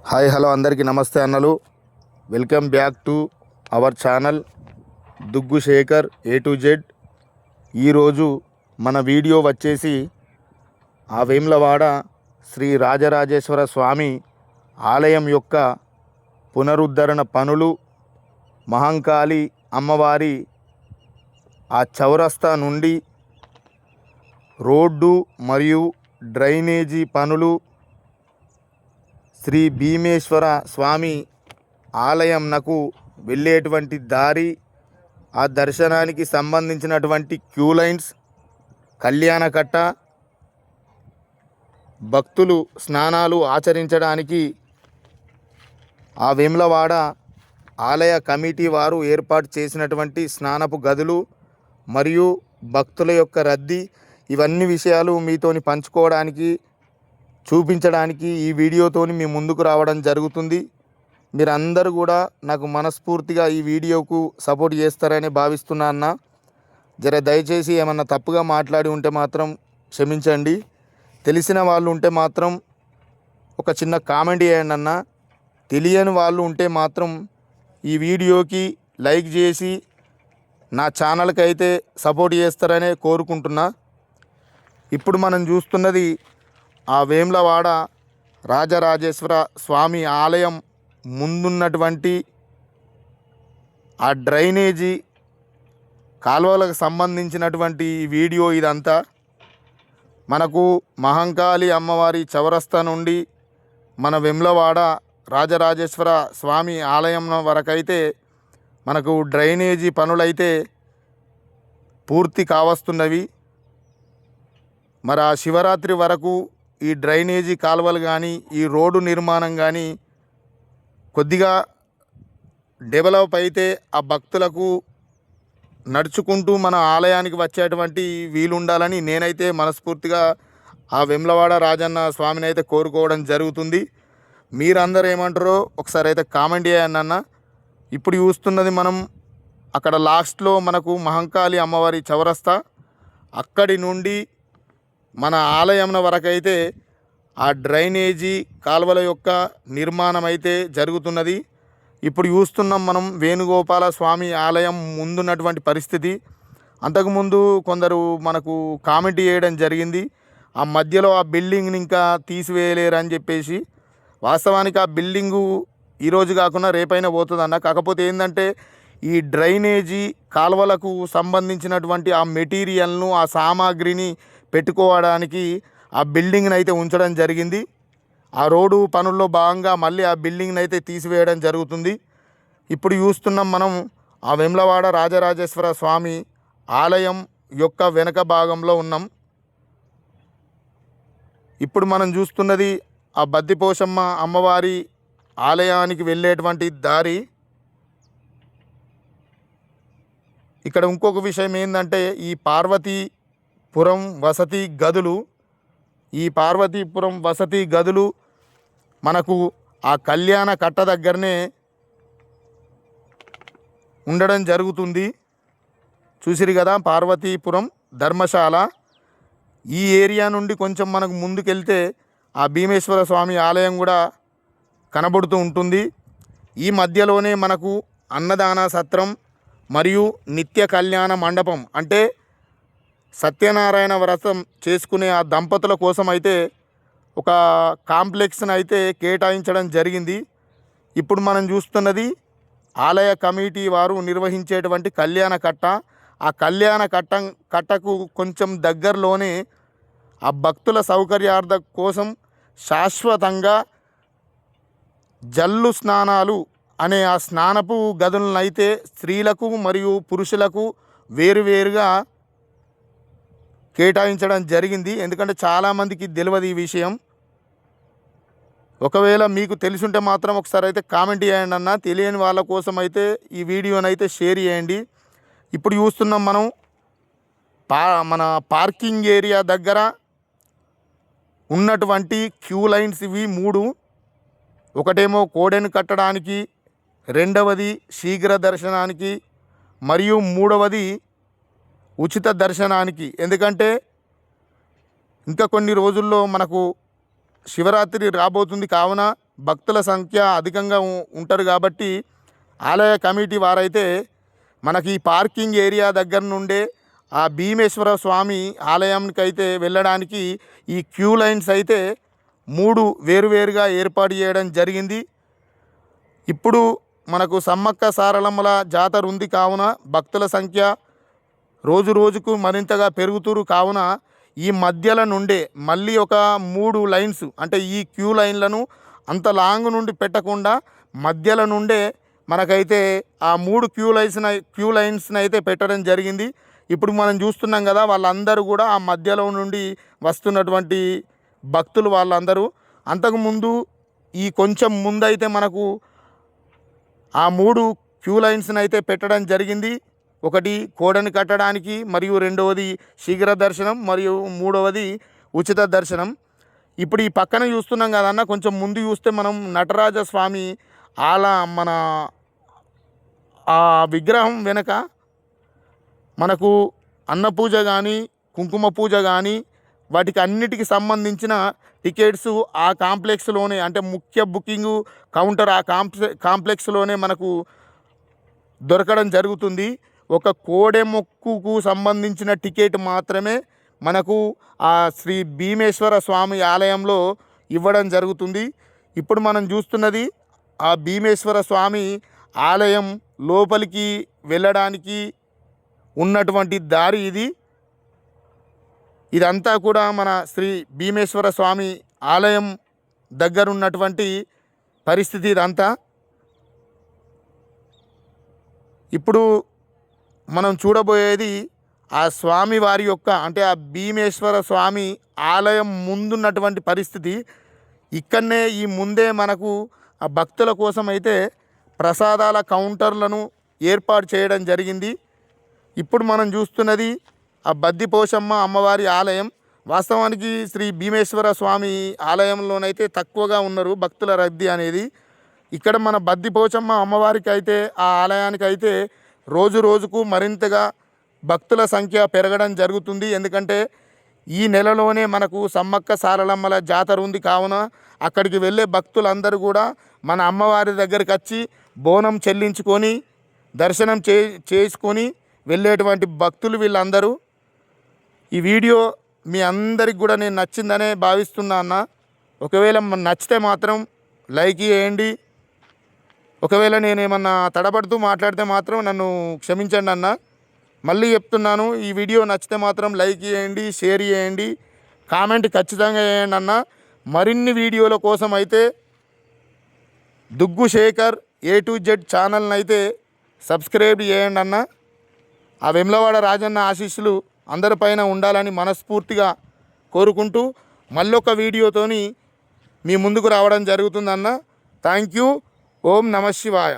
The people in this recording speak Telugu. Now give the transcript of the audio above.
హాయ్ హలో అందరికీ నమస్తే అన్నలు. Welcome back to our channel Duggu Shekhar A to Z. ఈరోజు మన వీడియో వచ్చేసి ఆ వేములవాడ శ్రీ రాజరాజేశ్వర స్వామి ఆలయం యొక్క పునరుద్ధరణ పనులు, మహంకాళి అమ్మవారి ఆ చౌరస్తా నుండి రోడ్డు మరియు డ్రైనేజీ పనులు, శ్రీ భీమేశ్వర స్వామి ఆలయంనకు వెళ్ళేటువంటి దారి, ఆ దర్శనానికి సంబంధించినటువంటి క్యూ లైన్స్, కళ్యాణకట్ట, భక్తులు స్నానాలు ఆచరించడానికి ఆ వేములవాడ ఆలయ కమిటీ వారు ఏర్పాటు చేసినటువంటి స్నానపు గదులు మరియు భక్తుల యొక్క రద్దీ, ఇవన్నీ విషయాలు మీతోని పంచుకోవడానికి, చూపించడానికి ఈ వీడియోతోని మీ ముందుకు రావడం జరుగుతుంది. మీరందరూ కూడా నాకు మనస్ఫూర్తిగా ఈ వీడియోకు సపోర్ట్ చేస్తారని భావిస్తున్నా అన్న. దయచేసి ఏమన్నా తప్పుగా మాట్లాడి ఉంటే మాత్రం క్షమించండి. తెలిసిన వాళ్ళు ఉంటే మాత్రం ఒక చిన్న కామెంట్ చేయండి అన్న. తెలియని వాళ్ళు ఉంటే మాత్రం ఈ వీడియోకి లైక్ చేసి నా ఛానల్కి అయితే సపోర్ట్ చేస్తారనే కోరుకుంటున్నా. ఇప్పుడు మనం చూస్తున్నది ఆ వేములవాడ రాజరాజేశ్వర స్వామి ఆలయం ముందున్నటువంటి ఆ డ్రైనేజీ కాలువలకు సంబంధించినటువంటి వీడియో. ఇదంతా మనకు మహంకాళి అమ్మవారి చౌరస్తా నుండి మన వేములవాడ రాజరాజేశ్వర స్వామి ఆలయం వరకైతే మనకు డ్రైనేజీ పనులైతే పూర్తి కావస్తున్నవి. మరి ఆ శివరాత్రి వరకు ఈ డ్రైనేజీ కాలువలు కానీ, ఈ రోడ్డు నిర్మాణం కానీ కొద్దిగా డెవలప్ అయితే ఆ భక్తులకు నడుచుకుంటూ మన ఆలయానికి వచ్చేటువంటి వీలుండాలని నేనైతే మనస్ఫూర్తిగా ఆ వేములవాడ రాజన్న స్వామిని అయితే కోరుకోవడం జరుగుతుంది. మీరందరూ ఏమంటారో ఒకసారి అయితే కామెంట్ చేయండి అన్న. ఇప్పుడు చూస్తున్నది మనం అక్కడ లాస్ట్లో మనకు మహంకాళి అమ్మవారి చౌరస్తా, అక్కడి నుండి మన ఆలయం వరకైతే ఆ డ్రైనేజీ కాలువల యొక్క నిర్మాణం అయితే జరుగుతున్నది. ఇప్పుడు చూస్తున్నాం మనం వేణుగోపాల స్వామి ఆలయం ముందున్నటువంటి పరిస్థితి. అంతకుముందు కొందరు మనకు కామెంట్ చేయడం జరిగింది, ఆ మధ్యలో ఆ బిల్డింగ్ని ఇంకా తీసివేయలేరు అని చెప్పేసి. వాస్తవానికి ఆ బిల్డింగు ఈరోజు కాకుండా రేపైనా పోతుందన్న. కాకపోతే ఏంటంటే ఈ డ్రైనేజీ కాలువలకు సంబంధించినటువంటి ఆ మెటీరియల్ను, ఆ సామాగ్రిని పెట్టుకోవడానికి ఆ బిల్డింగ్ని అయితే ఉంచడం జరిగింది. ఆ రోడ్డు పనుల్లో భాగంగా మళ్ళీ ఆ బిల్డింగ్ని అయితే తీసివేయడం జరుగుతుంది. ఇప్పుడు చూస్తున్నాం మనం ఆ వేములవాడ రాజరాజేశ్వర స్వామి ఆలయం యొక్క వెనక భాగంలో ఉన్నాం. ఇప్పుడు మనం చూస్తున్నది ఆ బద్దిపోషమ్మ అమ్మవారి ఆలయానికి వెళ్ళేటువంటి దారి. ఇక్కడ ఇంకొక విషయం ఏంటంటే ఈ పార్వతీపురం వసతి గదులు, ఈ పార్వతీపురం వసతి గదులు మనకు ఆ కళ్యాణ కట్ట దగ్గరనే ఉండడం జరుగుతుంది. చూసిరు కదా పార్వతీపురం ధర్మశాల. ఈ ఏరియా నుండి కొంచెం మనకు ముందుకెళ్తే ఆ భీమేశ్వర స్వామి ఆలయం కూడా కనబడుతూ ఉంటుంది. ఈ మధ్యలోనే మనకు అన్నదాన సత్రం మరియు నిత్య కళ్యాణ మండపం, అంటే సత్యనారాయణ వ్రతం చేసుకునే ఆ దంపతుల కోసం అయితే ఒక కాంప్లెక్స్ని అయితే కేటాయించడం జరిగింది. ఇప్పుడు మనం చూస్తున్నది ఆలయ కమిటీ వారు నిర్వహించేటువంటి కళ్యాణ కట్ట. ఆ కళ్యాణ కట్టకు కొంచెం దగ్గరలోనే ఆ భక్తుల సౌకర్యార్థం కోసం శాశ్వతంగా జల్లు స్నానాలు అనే ఆ స్నానపు గదులను అయితే స్త్రీలకు మరియు పురుషులకు వేరువేరుగా కేటాయించడం జరిగింది. ఎందుకంటే చాలామందికి తెలియదు ఈ విషయం. ఒకవేళ మీకు తెలుసుంటే మాత్రం ఒకసారి అయితే కామెంట్ చేయండి అన్న. తెలియని వాళ్ళ కోసం అయితే ఈ వీడియోని అయితే షేర్ చేయండి. ఇప్పుడు చూస్తున్నాం మనం మన పార్కింగ్ ఏరియా దగ్గర ఉన్నటువంటి క్యూ లైన్స్ ఇవి 3. ఒకటేమో కోడెను కట్టడానికి, రెండవది శీఘ్ర దర్శనానికి, మరియు మూడవది ఉచిత దర్శనానికి. ఎందుకంటే ఇంకా కొన్ని రోజుల్లో మనకు శివరాత్రి రాబోతుంది కావున భక్తుల సంఖ్య అధికంగా ఉంటారు కాబట్టి ఆలయ కమిటీ వారైతే మనకి ఈ పార్కింగ్ ఏరియా దగ్గర నుండే ఆ భీమేశ్వర స్వామి ఆలయానికి అయితే వెళ్ళడానికి ఈ క్యూ లైన్స్ అయితే 3 వేరువేరుగా ఏర్పాటు చేయడం జరిగింది. ఇప్పుడు మనకు సమ్మక్క సారలమ్మల జాతర ఉంది కావున భక్తుల సంఖ్య రోజు రోజుకు మరింతగా పెరుగుతురు కావున ఈ మధ్యల నుండే మళ్ళీ ఒక 3 లైన్స్ అంటే ఈ క్యూ లైన్లను అంత లాంగ్ నుండి పెట్టకుండా మధ్యల నుండే మనకైతే ఆ 3 క్యూ లైన్స్ని అయితే పెట్టడం జరిగింది. ఇప్పుడు మనం చూస్తున్నాం కదా, వాళ్ళందరూ కూడా ఆ మధ్యలో నుండి వస్తున్నటువంటి భక్తులు వాళ్ళందరూ. అంతకుముందు ఈ కొంచెం ముందైతే మనకు ఆ 3 క్యూ లైన్స్ని అయితే పెట్టడం జరిగింది. ఒకటి కోడని కట్టడానికి, మరియు రెండవది శీఘ్ర దర్శనం, మరియు మూడవది ఉచిత దర్శనం. ఇప్పుడు ఈ పక్కన చూస్తున్నాం కదన్న, కొంచెం ముందు చూస్తే మనం నటరాజ స్వామి మన ఆ విగ్రహం వెనక మనకు అన్నపూజ కానీ కుంకుమ పూజ కానీ వాటికి అన్నిటికి సంబంధించిన టికెట్స్ ఆ కాంప్లెక్స్లోనే, అంటే ముఖ్య బుకింగ్ కౌంటర్ ఆ కాంప్లెక్స్లోనే మనకు దొరకడం జరుగుతుంది. ఒక కోడె మొక్కుకు సంబంధించిన టికెట్ మాత్రమే మనకు ఆ శ్రీ భీమేశ్వర స్వామి ఆలయంలో ఇవ్వడం జరుగుతుంది. ఇప్పుడు మనం చూస్తున్నది ఆ భీమేశ్వర స్వామి ఆలయం లోపలికి వెళ్ళడానికి ఉన్నటువంటి దారి ఇది. ఇదంతా కూడా మన శ్రీ భీమేశ్వర స్వామి ఆలయం దగ్గర ఉన్నటువంటి పరిస్థితి ఇదంతా. ఇప్పుడు మనం చూడబోయేది ఆ స్వామి వారి యొక్క, అంటే ఆ భీమేశ్వర స్వామి ఆలయం ముందున్నటువంటి పరిస్థితి. ఇక్కడనే ఈ ముందే మనకు ఆ భక్తుల కోసం అయితే ప్రసాదాల కౌంటర్లను ఏర్పాటు చేయడం జరిగింది. ఇప్పుడు మనం చూస్తున్నది ఆ బద్దిపోషమ్మ అమ్మవారి ఆలయం. వాస్తవానికి శ్రీ భీమేశ్వర స్వామి ఆలయంలోనైతే తక్కువగా ఉన్నారు భక్తుల రద్దీ అనేది. ఇక్కడ మన బద్దిపోచమ్మ అమ్మవారికి అయితే ఆ ఆలయానికి అయితే రోజు రోజుకు మరింతగా భక్తుల సంఖ్య పెరగడం జరుగుతుంది. ఎందుకంటే ఈ నెలలోనే మనకు సమ్మక్క సారలమ్మల జాతర ఉంది కావున అక్కడికి వెళ్ళే భక్తులందరూ కూడా మన అమ్మవారి దగ్గరికి వచ్చి బోనం చెల్లించుకొని దర్శనం చేసుకొని వెళ్ళేటువంటి భక్తులు వీళ్ళందరూ. ఈ వీడియో మీ అందరికి కూడా నేను నచ్చిందనే భావిస్తున్నా అన్న. ఒకవేళ నచ్చితే మాత్రం లైక్ చేయండి. ఒకవేళ నేను ఏమన్నా తడబడుతూ మాట్లాడితే మాత్రం నన్ను క్షమించండి అన్న. మళ్ళీ చెప్తున్నాను, ఈ వీడియో నచ్చితే మాత్రం లైక్ చేయండి, షేర్ చేయండి, కామెంట్ ఖచ్చితంగా చేయండి అన్న. మరిన్ని వీడియోల కోసం అయితే దుగ్గు శేఖర్ A to Z ఛానల్ని అయితే సబ్స్క్రైబ్ చేయండి అన్న. ఆ వెమ్లవాడ రాజన్న ఆశీస్సులు అందరిపైన ఉండాలని మనస్ఫూర్తిగా కోరుకుంటూ మళ్ళొక వీడియోతోని మీ ముందుకు రావడం జరుగుతుందన్న. Thank you. ఓం నమ శివాయ.